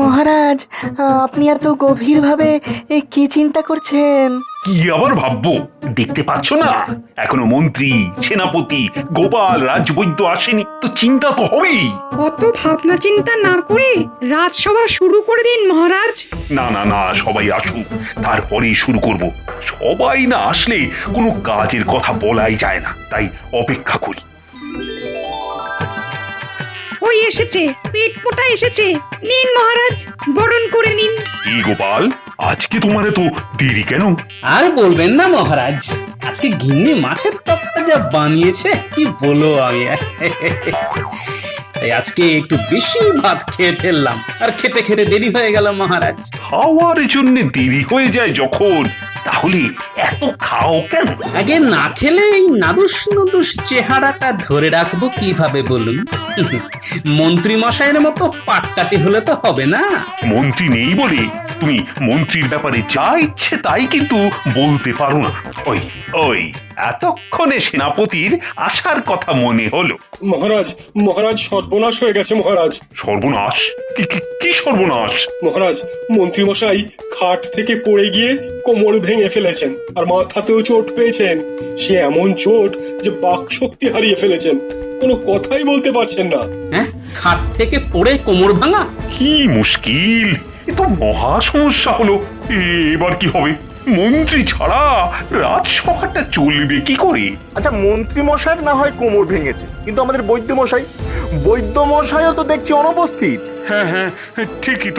মহারাজ, আপনি এত গভীরভাবে কি চিন্তা করছেন? কি আবার ভাববো? দেখতে পাচ্ছ না এখনো মন্ত্রী, সেনাপতি, গোপাল, রাজবৈদ্য আসেনি, তো চিন্তা তো হবেই। অত ভাবনা চিন্তা না করে রাজসভা শুরু করে দিন মহারাজ। না না না, সবাই আসুক, তারপরেই শুরু করব। সবাই না আসলে কোনো কাজের কথা বলাই যায় না, তাই অপেক্ষা করি। ওই এসেছে, পেট পোটা এসেছে। নিন মহারাজ, বরণ করে নিন। কি গোপাল, আজকে তোমার তো দেরি কেন? আর বলবেন না মহারাজ, আজকে গিন্নি মাছের টকটা যা বানিয়েছে কি বলো আমি। তাই আজকে একটু বেশি ভাত খেয়ে ফেললাম, আর খেতে খেতে দেরি হয়ে গেল মহারাজ। খাওয়ার জন্য দেরি হয়ে যায় যখন, তাহলে এত খাও কেন? আগে না খেলে এই নাদুস নুদুস চেহারাটা ধরে রাখবো কিভাবে বলুন? মন্ত্রী মশাইয়ের মতো পাটকাটি হলে তো হবে না। মন্ত্রী নেই বলে তুমি মন্ত্রীর ব্যাপারে যা ইচ্ছে তাই কিন্তু বলতে পারো না। ওই ওই এতক্ষণে সেনাপতির আসার কথা মনে হলো। মহারাজ, মহারাজ সর্বনাশ হয়ে গেছে মহারাজ। সর্বনাশ? কি সর্বনাশ? মহারাজ, মন্ত্রীমশাই খাট থেকে পড়ে গিয়ে কোমর ভেঙে ফেলেছেন, আর মাথাতেও চোট পেয়েছেন। সে এমন চোট যে বাক শক্তি হারিয়ে ফেলেছেন, কোনো কথাই বলতে পারছেন না। হ্যাঁ, খাট থেকে পড়ে কোমর ভাঙা? কি মুশকিল, এ তো মহা সমস্যা হলো। এবার কি হবে? মন্ত্রী ছাড়া রাজসভাটা চলবে কি করে? আচ্ছা, মন্ত্রী মশাইয়ের না হয় কোমর ভেঙেছে, কিন্তু আমাদের বৈদ্য মশাইও তো দেখছি অনুপস্থিত। হ্যাঁ হ্যাঁ, ঠিকই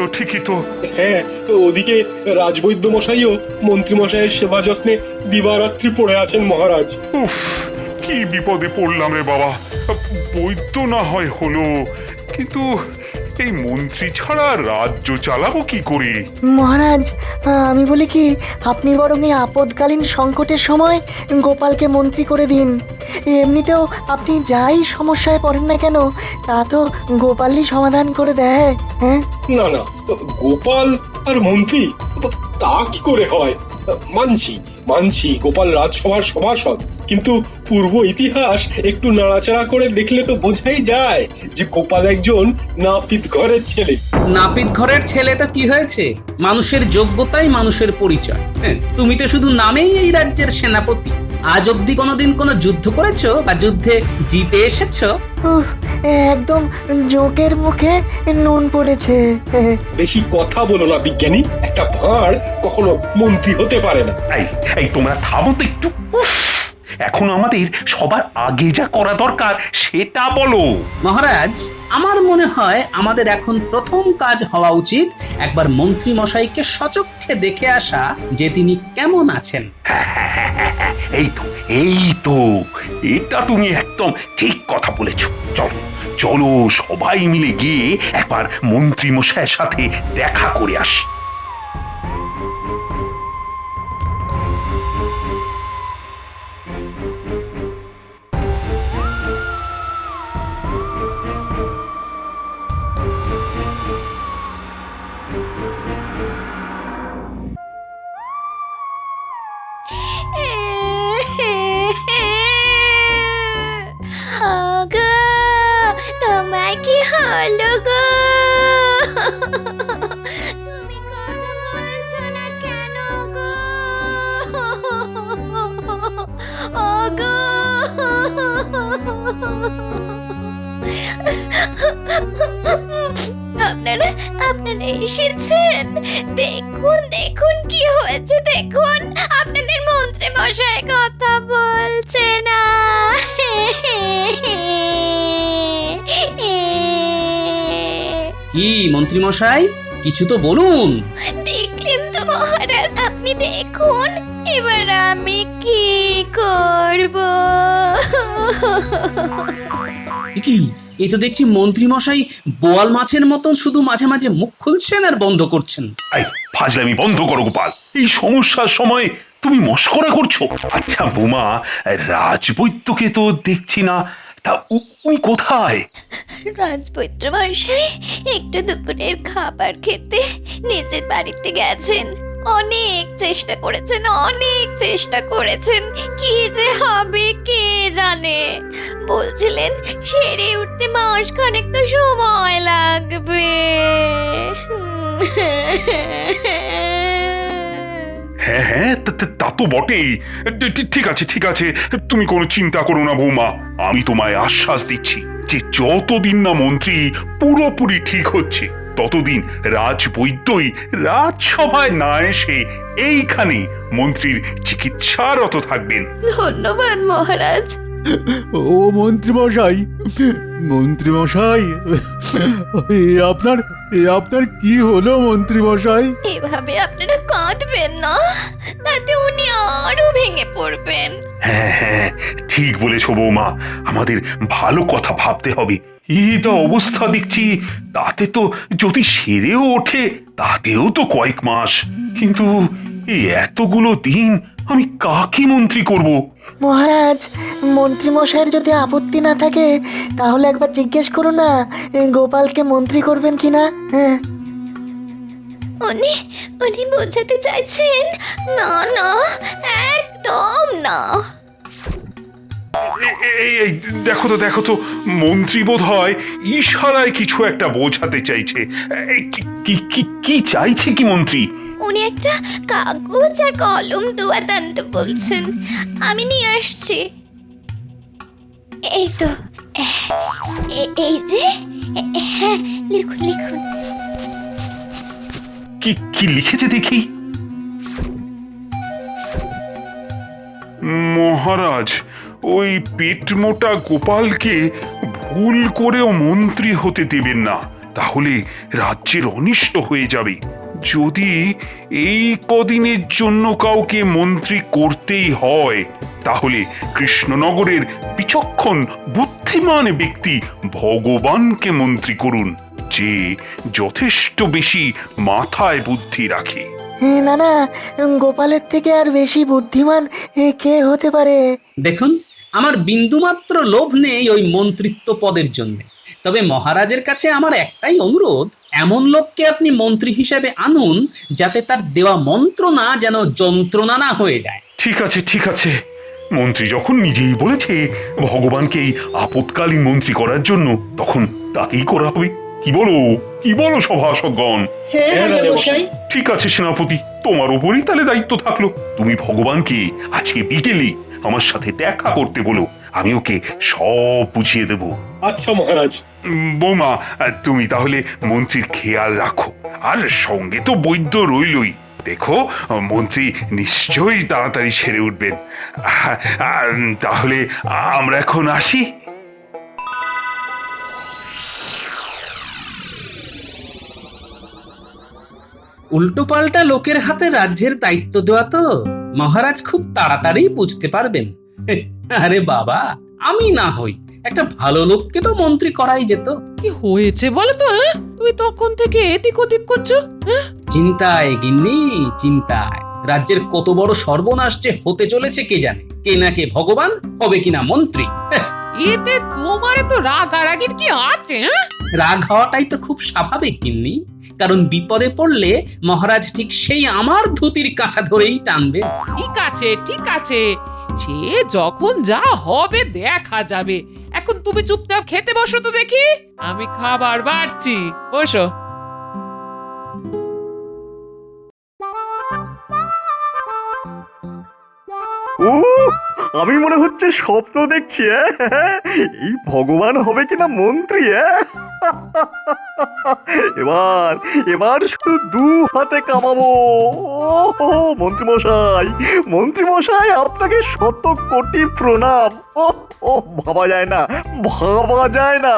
তো। হ্যাঁ, ওদিকে রাজবৈদ্য মশাইও মন্ত্রী মশাইয়ের সেবা যত্নে দিবারাত্রি পড়ে আছেন মহারাজ। উফ, কি বিপদে পড়লাম রে বাবা। বৈদ্য না হয় হলো, কিন্তু এই মন্ত্রী ছাড়া রাজ্য চালাবো কি করে? মহারাজ, আমি বলি কি, আপনি বরং এই আপদকালীন সংকটের সময় গোপালকে মন্ত্রী করে দিন। এমনিতেও আপনি যাই সমস্যায় পড়েন না কেন, তা তো গোপালই সমাধান করে দেয়। হ্যাঁ, না না, গোপাল আর মন্ত্রী, তা কি করে হয়? মানছি গোপাল রাজসভার সভাসদ, কিন্তু পূর্ব ইতিহাস একটু নাড়াচাড়া করে দেখলে তো বোঝাই যায় যে গোপাল একজন নাপিত ঘরের ছেলে। নাপিত ঘরের ছেলে তো কি হয়েছে? মানুষের যোগ্যতাই মানুষের পরিচয়। হ্যাঁ, তুমি তো শুধু নামেই এই রাজ্যের সেনাপতি। আজ অব্দি কোনোদিন কোনো যুদ্ধ করেছো বা যুদ্ধে জিতে এসেছো? উফ, একদম জোকের মুখে নুন পড়েছে। বেশি কথা বলো না বিজ্ঞানী, একটা ভাঁড় কখনো মন্ত্রী হতে পারে না। এই তোমরা থামো তো একটু। উফ, এখন আমাদের সবার আগে যা করা দরকার সেটা বলো। মহারাজ, আমার মনে হয় আমাদের এখন প্রথম কাজ হওয়া উচিত একবার মন্ত্রী মশাইকে সচক্ষে দেখে আসা, যে তিনি কেমন আছেন। এই তো এটা তুমি একদম ঠিক কথা বলেছো। চলো সবাই মিলে গিয়ে একবার মন্ত্রী মশাইয়ের সাথে দেখা করে আসি। গো, তোমার কি হলো গো? তুমি কথা বলছো না কেন গো? ও গো, আপনারা এসেছেন? দেখুন কি হয়েছে, দেখুন আপনাদের মন্ত্রী মশাই কথা বলছে না। কি মন্ত্রী মশাই, কিছু তো বলুন। দেখলেন তো মহারাজ, আপনি দেখুন এবার আমি কি করব। কি, এই তো দেখছি মন্ত্রী মশাই বোয়াল মাছের মতন শুধু মাঝে মাঝে মুখ খুলছেন আর বন্ধ করছেন। এই ফাজলামি বন্ধ করো গোপাল, এই সমস্যার সময় তুমি মস্করা করছো। আচ্ছা বোমা, রাজবৈদ্যকে তো দেখছি না, তা উনি কোথায়? রাজবৈদ্য মশাই একটু দুপুরের খাবার খেতে নিজের বাড়িতে গেছেন। অনেক চেষ্টা করেছেন, কি যে হবে কে জানে। বলছিলেন সেরে উঠতে মাসখানেক তো সময় লাগবে। হ্যাঁ হ্যাঁ, তা তো বটেই। ঠিক আছে ঠিক আছে, তুমি কোনো চিন্তা করো না বৌমা। আমি তোমায় আশ্বাস দিচ্ছি যে যতদিন না মন্ত্রী পুরোপুরি ঠিক হচ্ছে ততদিন রাজবৈদ্যই রাজসভায় না এসে এইখানে মন্ত্রীর চিকিৎসারত থাকবেন। ধন্যবাদ মহারাজ। ও মন্ত্রীমশাই, মন্ত্রীমশাই, আপনার কি হলো মন্ত্রীমশাই? এভাবে আপনারা কাঁদবেন না, তাতে উনি আরো ভেঙে পড়বেন। হ্যাঁ হ্যাঁ, ঠিক বলেছ বৌমা। আমাদের ভালো কথা ভাবতে হবে। এটা অবস্থা দেখছি, তাতে তো যদি সেরেও ওঠে তাতেও তো কয়েক মাস। কিন্তু এই এতগুলো দিন আমি কাকে মন্ত্রী করব? মহারাজ, মন্ত্রীমশাইয়ের যদি আপত্তি না থাকে তাহলে একবার জিজ্ঞেস করো না গোপালকে মন্ত্রী করবেন কিনা। হ্যাঁ, উনি উনি বোঝাতে চাইছেন না না, একদম না। এই দেখো তো মন্ত্রী বোধ হয় ইশারায় কিছু একটা বোঝাতে চাইছে। এই, কি চাইছে কি মন্ত্রী? উনি একটা কাগজ আর কলম দোয়াত আনতে বলছেন, আমি নিয়ে আসছি। এই তো, এই যে, হ্যাঁ, লিখুন লিখুন। কি লিখেছে দেখি। মহারাজ, ওই পেট মোটা গোপালকে ভুল করেও মন্ত্রী হতে দেবেন না, তাহলে রাজ্যের অনিষ্ট হয়ে যাবে। যদি এই কদিনের জন্য কাউকে মন্ত্রী করতেই হয় তাহলে কৃষ্ণনগরের বিচক্ষণ বুদ্ধিমান ব্যক্তি ভগবানকে মন্ত্রী করুন, যে যথেষ্ট বেশি মাথায় বুদ্ধি রাখে। না না, গোপালের থেকে আর বেশি বুদ্ধিমান কে হতে পারে? দেখুন, আমার বিন্দুমাত্র লোভ নেই ওই মন্ত্রিত্ব পদের জন্য। তবে মহারাজের কাছে আমার একটাই অনুরোধ, এমন লোককে আপনি মন্ত্রী হিসেবে আনুন যাতে তার দেওয়া মন্ত্রণা যেন যন্ত্রণা না হয়ে যায়। ঠিক আছে, মন্ত্রী যখন নিজেই বলেছে ভগবানকে এই আপৎকালীন মন্ত্রী করার জন্য, তখন তাকেই করা হবে। কি বলো সভাসদগণ? ঠিক আছে সেনাপতি, তোমার উপরই তাহলে দায়িত্ব থাকলো। তুমি ভগবানকে আজকে বিকেলে আমার সাথে দেখা করতে বলো, আমি ওকে সব বুঝিয়ে দেব। আচ্ছা মহারাজ। বৌমা, তুমি তাহলে মন্ত্রীর খেয়াল রাখো, আর সঙ্গে তো বৈদ্য রইলই। দেখো মন্ত্রী নিশ্চয়ই তাড়াতাড়ি সেরে উঠবেন। তাহলে আমরা এখন আসি। উল্টোপাল্টা লোকের হাতে রাজ্যের দায়িত্ব দেওয়া তো মহারাজ খুব তাড়াতাড়ি বুঝতে পারবেন। আরে বাবা, আমি না হই একটা ভালো লোককে তো মন্ত্রী করাই যেত। কি হয়েছে বলো তো? তুমি তখন থেকে এদিক ওদিক করছো। চিন্তায় গিন্নি, চিন্তায়। রাজ্যের কত বড় সর্বনাশ যে হতে চলেছে কে জানে। কে না কে ভগবান, হবে কিনা মন্ত্রী। এতে তোমার তো রাগারাগির কি আছে? রাগ হওয়াটাই তো খুব স্বাভাবিক গিন্নি, কারণ বিপদে পড়লে মহারাজ ঠিক সেই আমার ধুতির কাছা ধরেই টানবে। ঠিক আছে, সে যখন যা হবে দেখা যাবে। এখন তুমি চুপচাপ খেতে বসো তো দেখি, আমি খাবার বাড়ছি। বসো। ও, আমি মনে হচ্ছে স্বপ্ন দেখছি। এই ভগবান হবে কিনা মন্ত্রী। এবার শুধু দু হাতে কামাবো। মন্ত্রীমশাই, আপনাকে শত কোটি প্রণাম। ও ভাবা যায় না।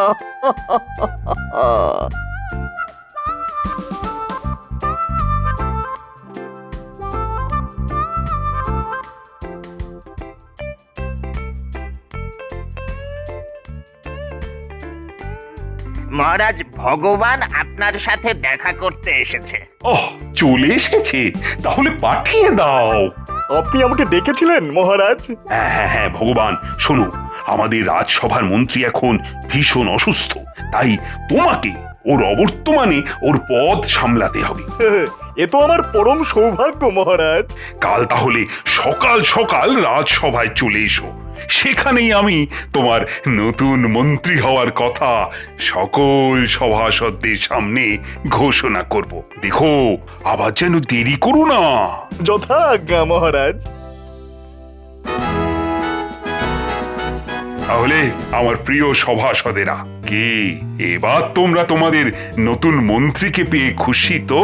মহারাজ, ভগবান আপনার সাথে দেখা করতে এসেছে। ওহ, চলে এসেছে? তাহলে পাঠিয়ে দাও। আপনি আমাকে ডেকেছিলেন মহারাজ? হ্যাঁ ভগবান, শোনো, আমাদের রাজসভার মন্ত্রী এখন ভীষণ অসুস্থ, তাই তোমাকে ওর অবর্তমানে ওর পদ সামলাতে হবে। এ তো আমার পরম সৌভাগ্য মহারাজ। কাল তাহলে সকাল সকাল রাজসভায় চলে এসো। সেখানেই আমি তোমার নতুন মন্ত্রী হওয়ার কথা সকল সভাসদদের সামনে ঘোষণা করব। দেখো আবার যেন দেরি করো না। যথাজ্ঞা মহারাজ। তাহলে আমার প্রিয় সভাসদেরা, কি এবার তোমরা তোমাদের নতুন মন্ত্রীকে পেয়ে খুশি তো?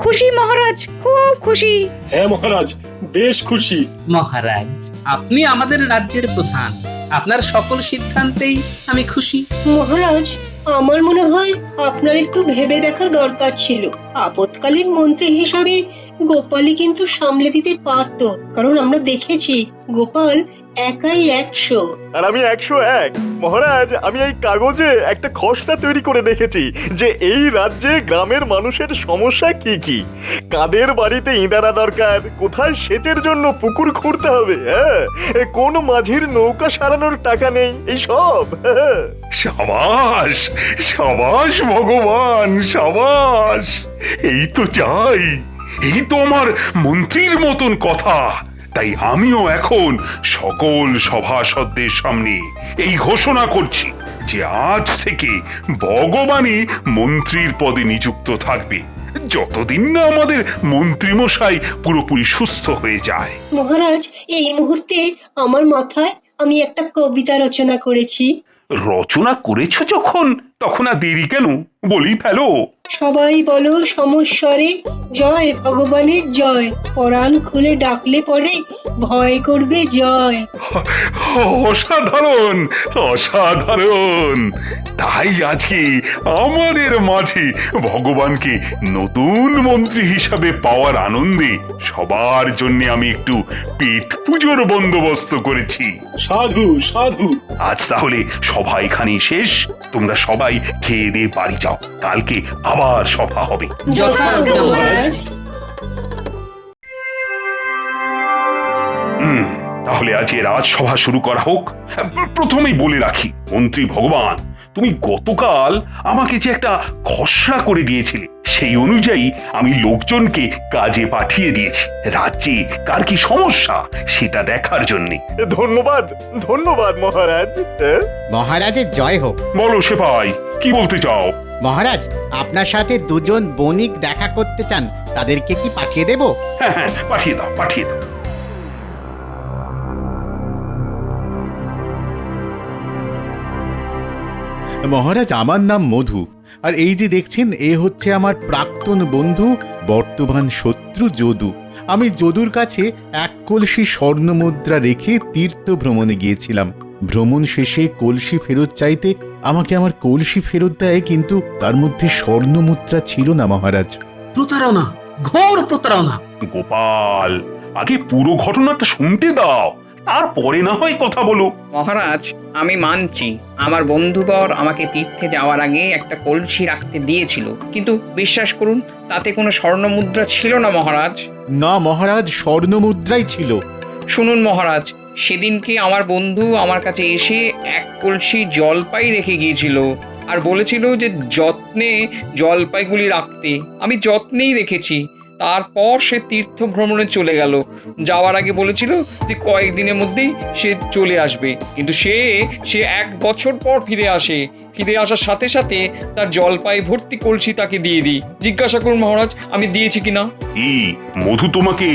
খুশি মহারাজ, খুব খুশি। হ্যাঁ মহারাজ, বেশ খুশি। মহারাজ, আপনি আমাদের রাজ্যের প্রধান, আপনার সকল সিদ্ধান্তেই আমি খুশি। মহারাজ, আমার মনে হয় আপনার একটু ভেবে দেখা দরকার ছিল। আপৎকালীন মন্ত্রী হিসাবে গোপালই কিন্তু সামলে দিতে পারতো, কারণ আমরা দেখেছি গোপাল একাই 100। আর আমি 101। মহারাজ, আমি এই কাগজে একটা খসড়া তৈরি করে রেখেছি যে এই রাজ্যে গ্রামের মানুষের সমস্যা কি কি, কাদের বাড়িতে ইঁদারা দরকার, কোথায় সেচের জন্য পুকুর খুঁড়তে হবে, হ্যাঁ, কোন মাঝির নৌকা সারানোর টাকা নেই, এই সব। সাবাস সাবাস ভগবান, সাবাস। এই তো চাই, এই তো আমার মন্ত্রীর মতন কথা। তাই আমিও এখন সকল সভাসদদের সামনে এই ঘোষণা করছি যে আজ থেকে ভগবানই মন্ত্রীর পদে নিযুক্ত থাকবে, যতদিন না আমাদের মন্ত্রীমশাই পুরোপুরি সুস্থ হয়ে যায়। মহারাজ, এই মুহূর্তে আমার মাথায় আমি একটা কবিতা রচনা করেছি। রচনা করেছ যখন, তখন আর দেরি কেন, বলি ফেলো। সবাই বলো সমস্বরে, জয় ভগবানের জয়, পরাণ খুলে ডাকলে পরে ভয় করবে জয়। অসাধারণ অসাধারণ। তাই আজকে আমাদের মাঝে ভগবানকে নতুন মন্ত্রী হিসাবে পাওয়ার আনন্দে সবার জন্য আমি একটু পেট পুজোর বন্দোবস্ত করেছি। সাধু সাধু। আজ তাহলে সভা এখানেই শেষ, তোমরা সবাই খেয়ে দিয়ে বাড়ি যাও, কালকে আবার সভা হবে। যথাজ্ঞা মহারাজ। তাহলে আজকে রাজসভা শুরু করা হোক। প্রথমেই বলে রাখি, মন্ত্রী ভগবান, তুমি গতকাল আমাকে যে একটা খসড়া করে দিয়েছিলে, সেই অনুযায়ী আমি লোকজনকে কাজে পাঠিয়ে দিয়েছি রাজ্যে কার কি সমস্যা সেটা দেখার জন্যে। ধন্যবাদ ধন্যবাদ মহারাজ। মহারাজের জয় হোক। বলো সেপাই, কি বলতে চাও? মহারাজ, আপনার সাথে দুজন বণিক দেখা করতে চান, তাদেরকে কি পাঠিয়ে দেব? হ্যাঁ হ্যাঁ, পাঠিয়ে দাও পাঠিয়ে দাও। মহারাজ, আমার নাম মধু, আর এই যে দেখছেন এ হচ্ছে আমার প্রাক্তন বন্ধু, বর্তমান শত্রু যদু। আমি যদুর কাছে 1 কলসি স্বর্ণ মুদ্রা রেখে তীর্থ ভ্রমণে গিয়েছিলাম। ভ্রমণ শেষে কলসি ফেরত চাইতে আমাকে আমার কলসি ফেরত দেয়, কিন্তু তার মধ্যে স্বর্ণ মুদ্রা ছিল না মহারাজ। প্রতারণা, ঘোর প্রতারণা। গোপাল, আগে পুরো ঘটনাটা শুনতে দাও, তারপরে না হয় কথা বলো। মহারাজ, আমি মানছি আমার বন্ধুবর আমাকে তীর্থে যাওয়ার আগে একটা কলসি রাখতে দিয়েছিল, কিন্তু বিশ্বাস করুন তাতে কোনো স্বর্ণ মুদ্রা ছিল না মহারাজ। না মহারাজ, স্বর্ণ মুদ্রাই ছিল। শুনুন মহারাজ, সেদিনকে আমার বন্ধু আমার কাছে এসে 1 কলসি জলপাই রেখে গিয়েছিল আর বলেছিল যে যত্নে জলপাইগুলি রাখতে। আমি যত্নেই রেখেছি। তারপর সে তীর্থ ভ্রমণে চলে গেল। যাওয়ার আগে বলেছিল যে কয়েকদিনের মধ্যেই সে চলে আসবে, কিন্তু সে 1 বছর পর ফিরে আসে। ফিরে আসার সাথে সাথে তার জলপাই ভর্তি কলসি তাকে দিয়ে দিই। জিজ্ঞাসা করুন মহারাজ আমি দিয়েছি কিনা। এই মধু তোমাকে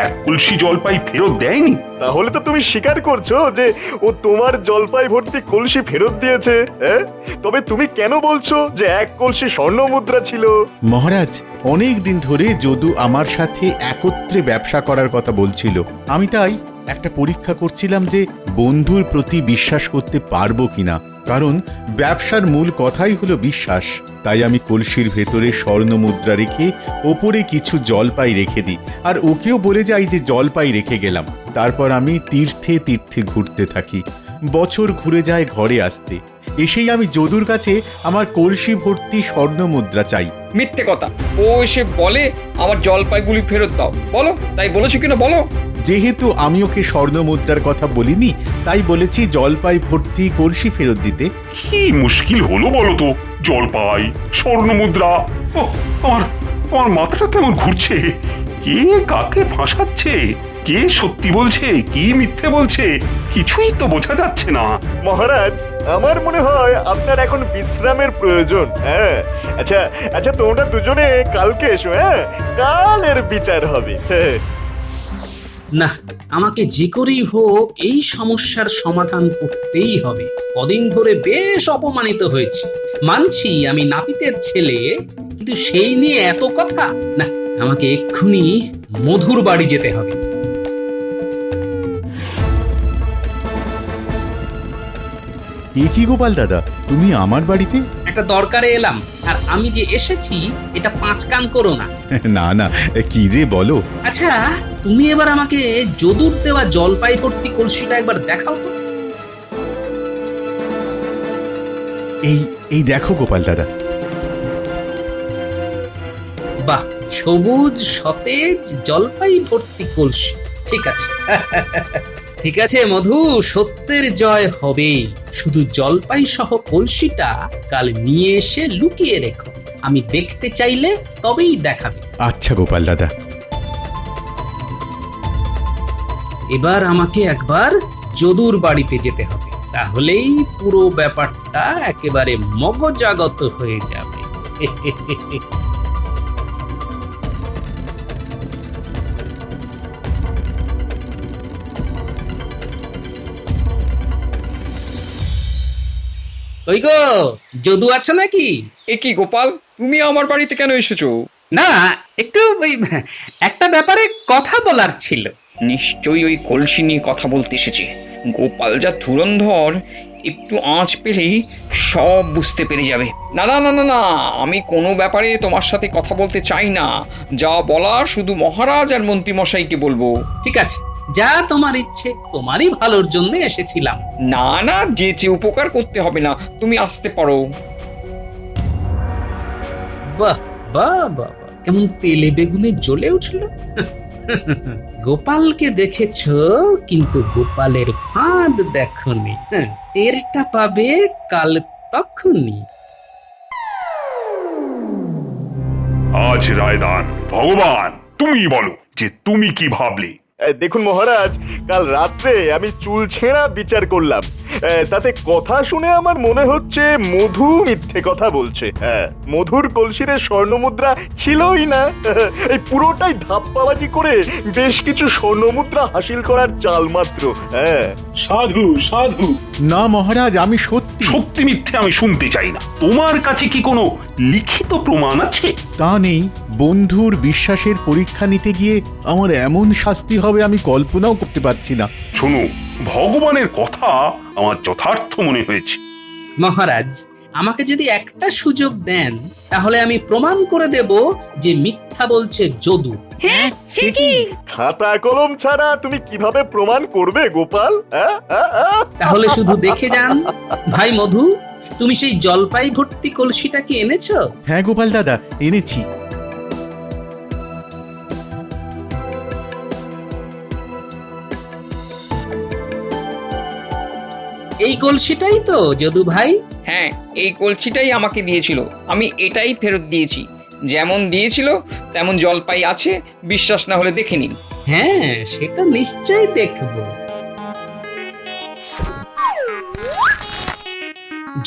1 কলসি জলপাই ফেরত দেয়নি? তাহলে তো তুমি স্বীকার করছো যে ও তোমার জলপাই ভর্তি কলসি ফেরত দিয়েছে, হ্যাঁ? তবে তুমি কেন বলছো যে 1 কলসি স্বর্ণ মুদ্রা ছিল? মহারাজ, অনেক দিন ধরে যদু আমার সাথে একত্রে ব্যবসা করার কথা বলছিল। আমি তাই একটা পরীক্ষা করছিলাম যে বন্ধুর প্রতি বিশ্বাস করতে পারবো কিনা, কারণ ব্যবসার মূল কথাই হলো বিশ্বাস। তাই আমি কলসির ভেতরে স্বর্ণ মুদ্রা রেখে ওপরে কিছু জলপাই রেখে দিই, আর ওকেও বলে যাই যে জলপাই রেখে গেলাম। তারপর আমি তীর্থে তীর্থে ঘুরতে থাকি। বছর ঘুরে যায় ঘরে আসতে। এসেই আমি যদুর কাছে আমার কলসি ভর্তি স্বর্ণ মুদ্রা চাই। মিথ্যে কথা, ও এসে বলে আমার জলপাইগুলি ফেরত দাও। বলো, তাই বলেছো কিনা বলো। যেহেতু আমি ওকে স্বর্ণ মুদ্রার কথা বলিনি, তাই বলেছি জলপাই ভর্তি কলসি ফেরত দিতে। কি মুশকিল হলো বলো তো, জলপাই স্বর্ণ মুদ্রা, আমার মাথাটা তেমন ঘুরছে। কে কাকে ফাঁসাচ্ছে কে সত্যি বলছে কি মিথ্যে বলছে কিছুই তো বোঝা যাচ্ছে না। মহারাজ, আমার মনে হয় আপনার এখন বিশ্রামের প্রয়োজন। হ্যাঁ, আচ্ছা আচ্ছা, তোমরা দুজনে কালকে এসো। হ্যাঁ, কাল এর বিচার হবে। হ্যাঁ। না, আমাকে যে করেই হোক এই সমস্যার সমাধান করতেই হবে। কদিন ধরে বেশ অপমানিত হয়েছি। মানছি আমি নাপিতের ছেলে, কিন্তু সেই নিয়ে এত কথা না। আমাকে এক্ষুনি মধুর বাড়ি যেতে হবে। এ কি গোপাল দাদা, তুমি আমার বাড়িতে? একটা দরকারে এলাম, আর আমি যে এসেছি এটা 5 কান করো না। না না, কি যে বলো। আচ্ছা, তুমি এবার আমাকে যদুর দেওয়া জলপাই ভর্তি কলসিটা একবার দেখাও তো। এই এই দেখো গোপাল দাদা। বাহ, সবুজ সতেজ জলপাই ভর্তি কলসি। ঠিক আছে ঠিক আছে মধু, সত্যের জয় হবে। শুধু জলপাই সহ কলসিটা কাল নিয়ে এসে লুকিয়ে রেখো। আমি দেখতে চাইলে তবেই দেখাবে। আচ্ছা গোপাল দাদা। এবার আমাকে একবার যদুর বাড়িতে যেতে হবে, তাহলেই পুরো ব্যাপারটা একেবারে মগজাগত হয়ে যাবে। ওই গো, যদু আছো নাকি? এ কি গোপাল, তুমি আমার বাড়িতে কেন এসেছো? না, একটু ওই একটা ব্যাপারে কথা বলার ছিল। নিশ্চয়ই ওই কলসি নিয়ে কথা বলতে এসেছে। গোপাল যা ধুরন্ধর, একটু আঁচ পেলেই সব বুঝতে পেরে যাবে। না না না না না, আমি কোনো ব্যাপারে তোমার সাথে কথা বলতে চাই না। যা বলার শুধু মহারাজ আর মন্ত্রীমশাইকে বলবো। ঠিক আছে, যা তোমার ইচ্ছে, তোমারই ভালোর জন্য এসেছিলাম। না না, যেচে উপকার করতে হবে না, তুমি আসতে পারো। বাহ বাহ বাহ, কেমন তেলে বেগুনে জ্বলে উঠল। গোপালকে দেখেছো, কিন্তু গোপালের ফাঁদ দেখনি। টেরটা পাবে কাল তখনই। আজ রায়দান ভগবান, তুমি বলো যে তুমি কি ভাবলে। দেখুন মহারাজ, কাল রাত্রে আমি চুল ছেঁড়া বিচার করলাম। তাতে কথা শুনে আমার মনে হচ্ছে মধু মিথ্যে কথা বলছে। হ্যাঁ, মধুর কলসিরে স্বর্ণমুদ্রা ছিলই না। এই পুরোটাই ধাপ্পাবাজি করে বেশ কিছু স্বর্ণমুদ্রা হাসিল করার চাল মাত্র। হ্যাঁ, সাধু সাধু। না মহারাজ, আমি সত্যি সত্যি মিথ্যে আমি শুনতে চাই না। তোমার কাছে কি কোনো লিখিত প্রমাণ আছে? তা নেই। বন্ধুর বিশ্বাসের পরীক্ষা নিতে গিয়ে আমার এমন শাস্তি হবে আমি কল্পনাও করতে পারছি না। শোনো, ভগবানের কথা আমার যথার্থ মনে হয়েছে। মহারাজ, আমাকে যদি একটা সুযোগ দেন, তাহলে আমি প্রমাণ করে দেব যে মিথ্যা বলছে যদু। হ্যাঁ, সে কি? খাতা কলম ছাড়া তুমি কিভাবে প্রমাণ করবে গোপাল? তাহলে শুধু দেখে যান। ভাই মধু, তুমি সেই জলপাই ভর্তি কলসিটা কি এনেছো? হ্যাঁ গোপাল দাদা, এনেছি। এই কলসিটাই তো যদু ভাই? হ্যাঁ, এই কলসিটাই আমাকে দিয়েছিল, আমি এটাই ফেরত দিয়েছি। যেমন দিয়েছিল তেমন জলপাই আছে, বিশ্বাস না হলে দেখে নিন। হ্যাঁ, সেটা নিশ্চয়ই দেখবো।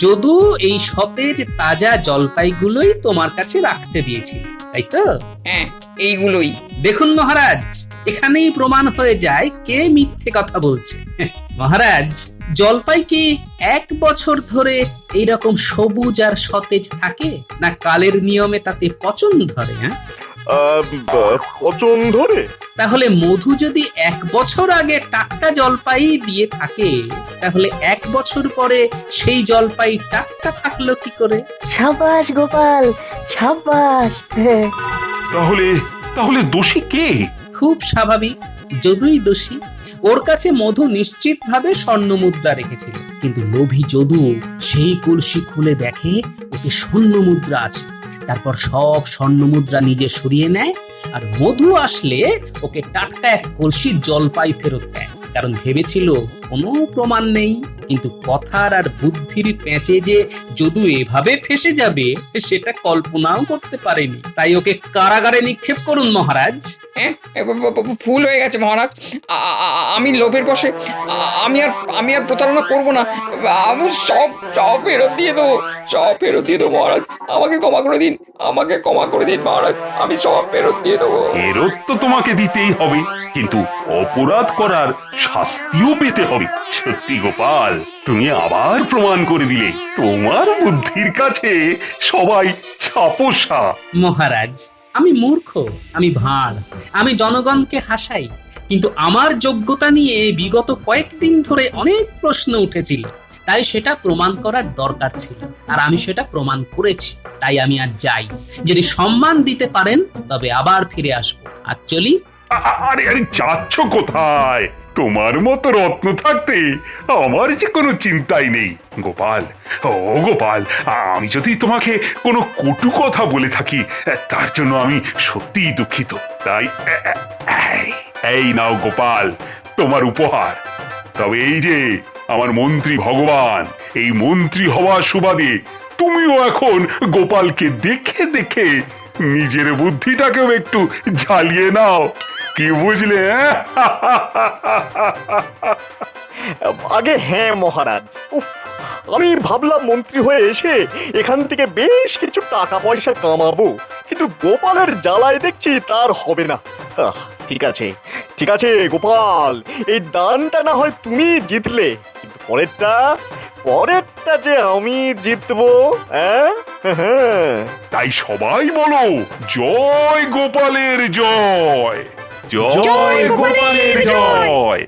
যদু এই সতেজ তাজা জলপাইগুলোই তোমার কাছে রাখতে দিয়েছিল, তাই তো? হ্যাঁ, এইগুলোই। দেখুন মহারাজ, এখানেই প্রমাণ হয়ে যায় কে মিথ্যে কথা বলছে। মহারাজ, জলপাই কি 1 বছর ধরে এইরকম সবুজ আর সতেজ থাকে, না কালের নিয়মে তাতে পচন ধরে? হ্যাঁ, পচন ধরে? তাহলে মধু যদি 1 বছর আগে টাটকা জলপাই দিয়ে থাকে, তাহলে 1 বছর পরে সেই জলপাই টাটকা থাকলো কি করে? সাবাস গোপাল, সাবাস। তাহলে তাহলে দোষী কে? খুব স্বাভাবিক, যদুই দোষী। ওর কাছে মধু নিশ্চিতভাবে স্বর্ণমুদ্রা রেখেছিল, কিন্তু লোভী যদু সেই কলসি খুলে দেখে ওতে স্বর্ণমুদ্রা আছে। তারপর সব স্বর্ণমুদ্রা নিজে সরিয়ে নেয়, আর মধু আসলে ওকে টাটকা 1 কলসি জলপাই ফেরত দেয়, কারণ ভেবেছিল কোনো প্রমাণ নেই, কিন্তু কথার আর বুদ্ধির প্যাঁচে যে যদু এভাবে ফেসে যাবে সেটা কল্পনাও করতে পারেনি। তাই ওকে কারাগারে নিক্ষেপ করুন মহারাজ। হ্যাঁ, ভুল হয়ে গেছে মহারাজ। আমি লোভের বশে আমি আর প্রতারণা করব না। আমি সব ফেরত দিয়ে দেবো, সব ফেরত দিয়ে দেবো মহারাজ। আমাকে ক্ষমা করে দিন, আমাকে ক্ষমা করে দিন মহারাজ। আমি সব ফেরত দিয়ে দেবো। ফেরত তো তোমাকে দিতেই হবে, কিন্তু অপরাধ করার শাস্তিও পেতে হবে। সত্যি গোপাল, তুমি আবার প্রমাণ করে দিলে তোমার বুদ্ধির কাছে সবাই ছাপোষা। মহারাজ, আমি মূর্খ, আমি ভাঁড়, আমি জনগণকে হাসাই, কিন্তু আমার যোগ্যতা নিয়ে বিগত কয়েকদিন ধরে অনেক প্রশ্ন উঠেছিল। তাই সেটা প্রমাণ করার দরকার ছিল, আর আমি সেটা প্রমাণ করেছি। তাই আমি আর যাই। যদি সম্মান দিতে পারেন তবে আবার ফিরে আসবো। আর চলি। আরে আরে, যাচ্ছ কোথায়? তোমার মতো রত্ন থাকতে আমার যে কোনো চিন্তাই নেই। গোপাল, ও গোপাল, আমি যদি তোমাকে কোনো কটু কথা বলে থাকি তার জন্য আমি সত্যিই দুঃখিত। তাই এই নাও গোপাল, তোমার উপহার। তবে এই যে আমার মন্ত্রী ভগবান, এই মন্ত্রী হওয়ার সুবাদে তুমিও এখন গোপালকে দেখে দেখে নিজের বুদ্ধিটাকেও একটু ঝালিয়ে নাও। কি বুঝলে? আগে হ্যাঁ মহারাজ, উফ, আমি ভাবলাম মন্ত্রী হয়ে এসে এখান থেকে বেশ কিছু টাকা পয়সা কামাবো, কিন্তু গোপালের জ্বালায় দেখছি তার হবে না। ঠিক আছে ঠিক আছে গোপাল, এই দানটা না হয় তুমি জিতলে, কিন্তু পরেরটা যে আমি জিতবো। তাই সবাই বলো, জয় গোপালের জয়, জয় গোপালের জয়।